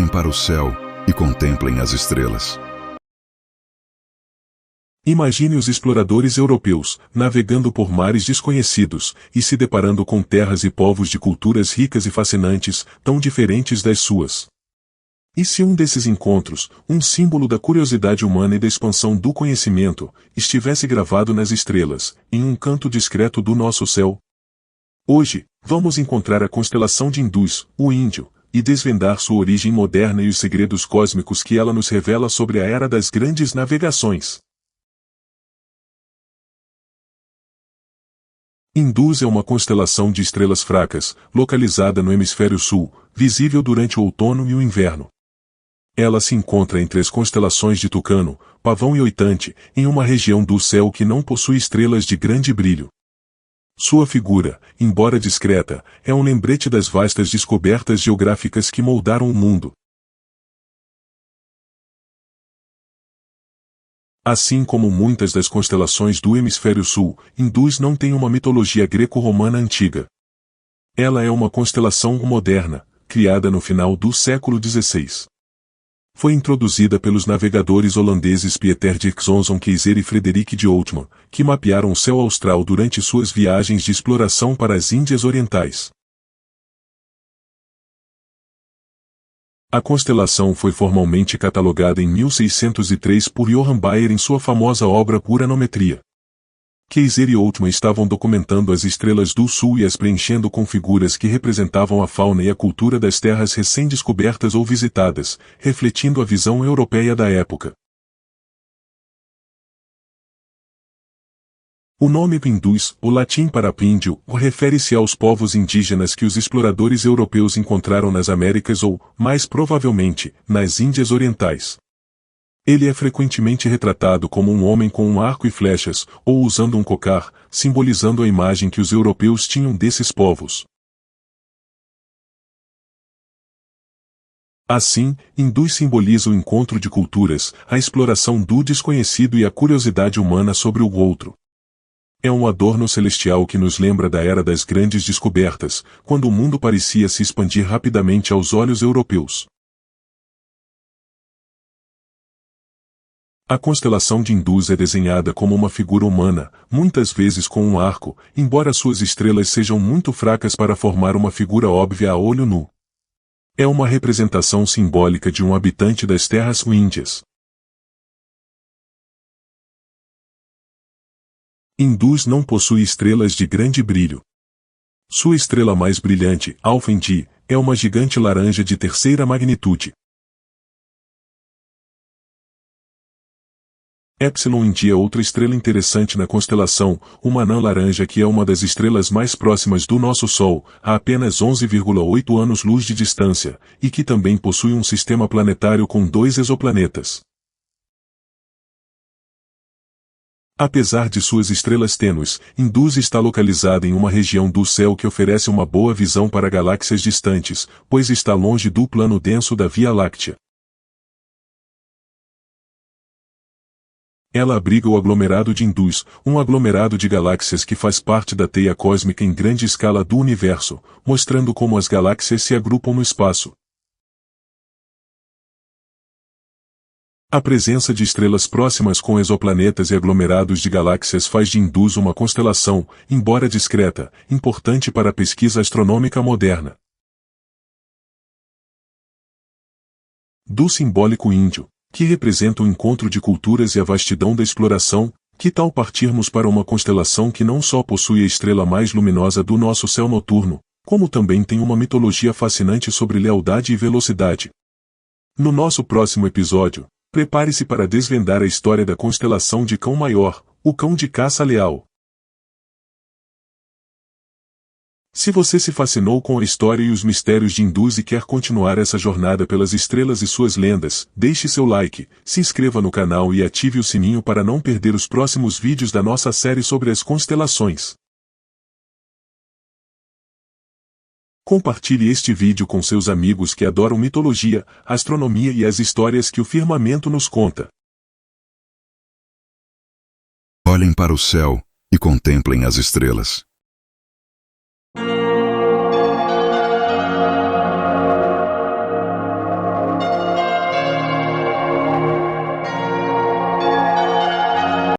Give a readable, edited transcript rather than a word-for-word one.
para o céu e contemplem as estrelas. Imagine os exploradores europeus, navegando por mares desconhecidos, e se deparando com terras e povos de culturas ricas e fascinantes, tão diferentes das suas. E se um desses encontros, um símbolo da curiosidade humana e da expansão do conhecimento, estivesse gravado nas estrelas, em um canto discreto do nosso céu? Hoje, vamos encontrar a constelação de Indus, o Índio, e desvendar sua origem moderna e os segredos cósmicos que ela nos revela sobre a era das grandes navegações. Indus é uma constelação de estrelas fracas, localizada no hemisfério sul, visível durante o outono e o inverno. Ela se encontra entre as constelações de Tucano, Pavão e Oitante, em uma região do céu que não possui estrelas de grande brilho. Sua figura, embora discreta, é um lembrete das vastas descobertas geográficas que moldaram o mundo. Assim como muitas das constelações do hemisfério sul, Indus não tem uma mitologia greco-romana antiga. Ela é uma constelação moderna, criada no final do século XVI. Foi introduzida pelos navegadores holandeses Pieter Dirkson Keyser e Frederik de Outman, que mapearam o céu austral durante suas viagens de exploração para as Índias Orientais. A constelação foi formalmente catalogada em 1603 por Johann Bayer em sua famosa obra Uranometria. Keyser e Outman estavam documentando as estrelas do sul e as preenchendo com figuras que representavam a fauna e a cultura das terras recém-descobertas ou visitadas, refletindo a visão europeia da época. O nome Indus, o latim para índio, refere-se aos povos indígenas que os exploradores europeus encontraram nas Américas ou, mais provavelmente, nas Índias Orientais. Ele é frequentemente retratado como um homem com um arco e flechas, ou usando um cocar, simbolizando a imagem que os europeus tinham desses povos. Assim, Indus simboliza o encontro de culturas, a exploração do desconhecido e a curiosidade humana sobre o outro. É um adorno celestial que nos lembra da era das grandes descobertas, quando o mundo parecia se expandir rapidamente aos olhos europeus. A constelação de Indus é desenhada como uma figura humana, muitas vezes com um arco, embora suas estrelas sejam muito fracas para formar uma figura óbvia a olho nu. É uma representação simbólica de um habitante das terras índias. Indus não possui estrelas de grande brilho. Sua estrela mais brilhante, Alpha Indi, é uma gigante laranja de terceira magnitude. Epsilon Indi é outra estrela interessante na constelação, uma anã laranja que é uma das estrelas mais próximas do nosso Sol, a apenas 11,8 anos-luz de distância, e que também possui um sistema planetário com 2 exoplanetas. Apesar de suas estrelas tênues, Indus está localizada em uma região do céu que oferece uma boa visão para galáxias distantes, pois está longe do plano denso da Via Láctea. Ela abriga o aglomerado de Indus, um aglomerado de galáxias que faz parte da teia cósmica em grande escala do universo, mostrando como as galáxias se agrupam no espaço. A presença de estrelas próximas com exoplanetas e aglomerados de galáxias faz de Indus uma constelação, embora discreta, importante para a pesquisa astronômica moderna. Do simbólico índio, que representa o encontro de culturas e a vastidão da exploração, que tal partirmos para uma constelação que não só possui a estrela mais luminosa do nosso céu noturno, como também tem uma mitologia fascinante sobre lealdade e velocidade. No nosso próximo episódio, prepare-se para desvendar a história da constelação de Cão Maior, o cão de caça leal. Se você se fascinou com a história e os mistérios de Indus e quer continuar essa jornada pelas estrelas e suas lendas, deixe seu like, se inscreva no canal e ative o sininho para não perder os próximos vídeos da nossa série sobre as constelações. Compartilhe este vídeo com seus amigos que adoram mitologia, astronomia e as histórias que o firmamento nos conta. Olhem para o céu e contemplem as estrelas.